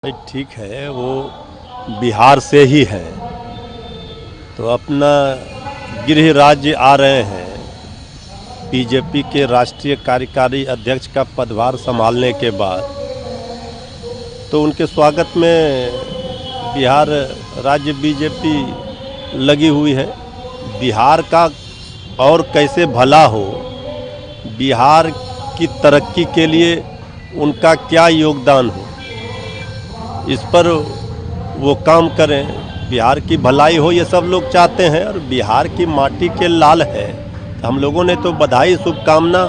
भाई ठीक है, वो बिहार से ही है तो अपना गृह राज्य आ रहे हैं। बीजेपी के राष्ट्रीय कार्यकारी अध्यक्ष का पदभार संभालने के बाद तो उनके स्वागत में बिहार राज्य बीजेपी लगी हुई है। बिहार का और कैसे भला हो, बिहार की तरक्की के लिए उनका क्या योगदान हो, इस पर वो काम करें। बिहार की भलाई हो ये सब लोग चाहते हैं और बिहार की माटी के लाल है तो हम लोगों ने तो बधाई शुभकामना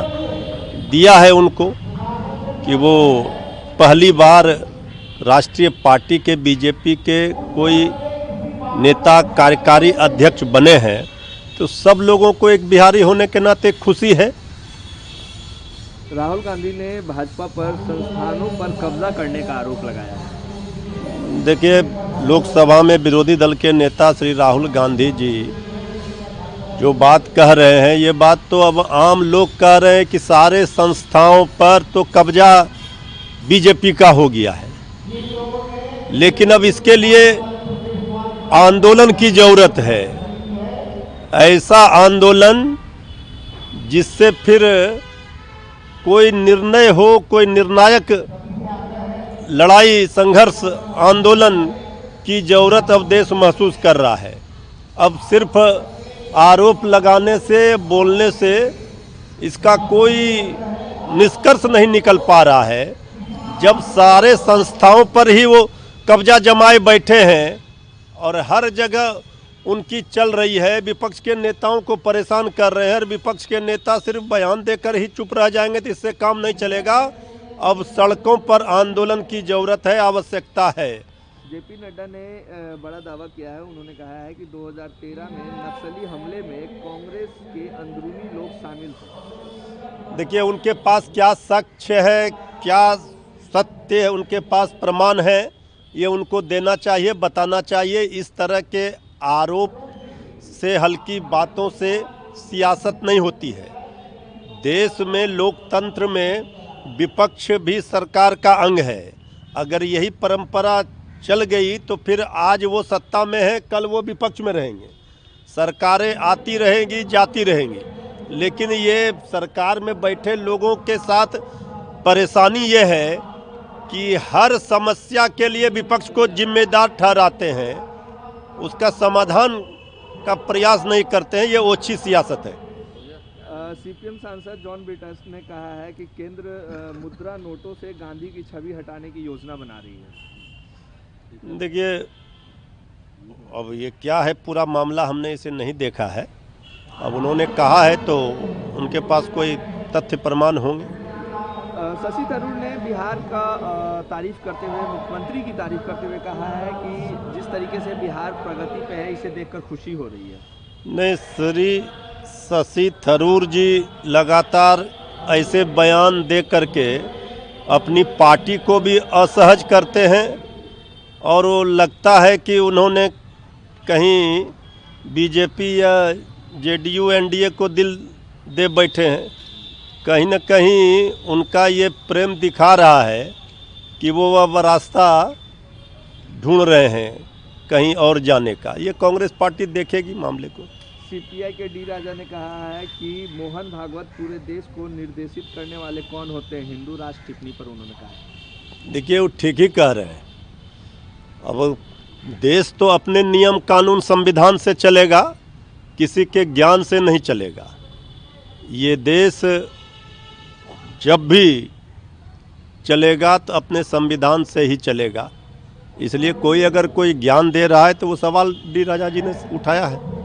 दिया है उनको कि वो पहली बार राष्ट्रीय पार्टी के बीजेपी के कोई नेता कार्यकारी अध्यक्ष बने हैं। तो सब लोगों को एक बिहारी होने के नाते खुशी है। राहुल गांधी ने भाजपा पर संस्थानों पर कब्जा करने का आरोप लगाया है। देखिए, लोकसभा में विरोधी दल के नेता श्री राहुल गांधी जी जो बात कह रहे हैं, ये बात तो अब आम लोग कह रहे हैं कि सारे संस्थाओं पर तो कब्जा बीजेपी का हो गया है, लेकिन अब इसके लिए आंदोलन की जरूरत है। ऐसा आंदोलन जिससे फिर कोई निर्णय हो, कोई निर्णायक लड़ाई संघर्ष आंदोलन की जरूरत अब देश महसूस कर रहा है। अब सिर्फ आरोप लगाने से, बोलने से इसका कोई निष्कर्ष नहीं निकल पा रहा है। जब सारे संस्थाओं पर ही वो कब्जा जमाए बैठे हैं और हर जगह उनकी चल रही है, विपक्ष के नेताओं को परेशान कर रहे हैं और विपक्ष के नेता सिर्फ बयान देकर ही चुप रह जाएंगे तो इससे काम नहीं चलेगा। अब सड़कों पर आंदोलन की जरूरत है, आवश्यकता है। जेपी नड्डा ने बड़ा दावा किया है। उन्होंने कहा है कि 2013 में नक्सली हमले में कांग्रेस के अंदरूनी लोग शामिल थे। देखिए, उनके पास क्या साक्ष्य है, क्या सत्य है, उनके पास प्रमाण है, ये उनको देना चाहिए, बताना चाहिए। इस तरह के आरोप से, हल्की बातों से सियासत नहीं होती है। देश में लोकतंत्र में विपक्ष भी सरकार का अंग है। अगर यही परंपरा चल गई तो फिर आज वो सत्ता में है, कल वो विपक्ष में रहेंगे। सरकारें आती रहेंगी, जाती रहेंगी, लेकिन ये सरकार में बैठे लोगों के साथ परेशानी ये है कि हर समस्या के लिए विपक्ष को जिम्मेदार ठहराते हैं, उसका समाधान का प्रयास नहीं करते हैं। ये ओछी सियासत है। सीपीएम सांसद जॉन ब्रिटस ने कहा है कि केंद्र मुद्रा नोटों से गांधी की छवि हटाने की योजना बना रही है। देखिए, अब ये क्या है पूरा मामला, हमने इसे नहीं देखा है। अब उन्होंने कहा है तो उनके पास कोई तथ्य प्रमाण होंगे। शशि थरूर ने बिहार का तारीफ करते हुए, मुख्यमंत्री की तारीफ करते हुए कहा है कि जिस तरीके से बिहार प्रगति पे है, इसे देखकर खुशी हो रही है। नहीं, श्री शशि थरूर जी लगातार ऐसे बयान दे करके अपनी पार्टी को भी असहज करते हैं और वो लगता है कि उन्होंने कहीं बीजेपी या जेडीयू एनडीए को दिल दे बैठे हैं। कहीं न कहीं उनका ये प्रेम दिखा रहा है कि वो अब रास्ता ढूंढ रहे हैं कहीं और जाने का। ये कांग्रेस पार्टी देखेगी मामले को। सीपीआई के डी राजा ने कहा है कि मोहन भागवत पूरे देश को निर्देशित करने वाले कौन होते हैं, हिंदू राष्ट्र टिप्पणी पर उन्होंने कहा। देखिए, वो ठीक ही कह रहे हैं। अब देश तो अपने नियम कानून संविधान से चलेगा, किसी के ज्ञान से नहीं चलेगा। ये देश जब भी चलेगा तो अपने संविधान से ही चलेगा। इसलिए कोई अगर कोई ज्ञान दे रहा है तो वो सवाल डी राजा जी ने उठाया है।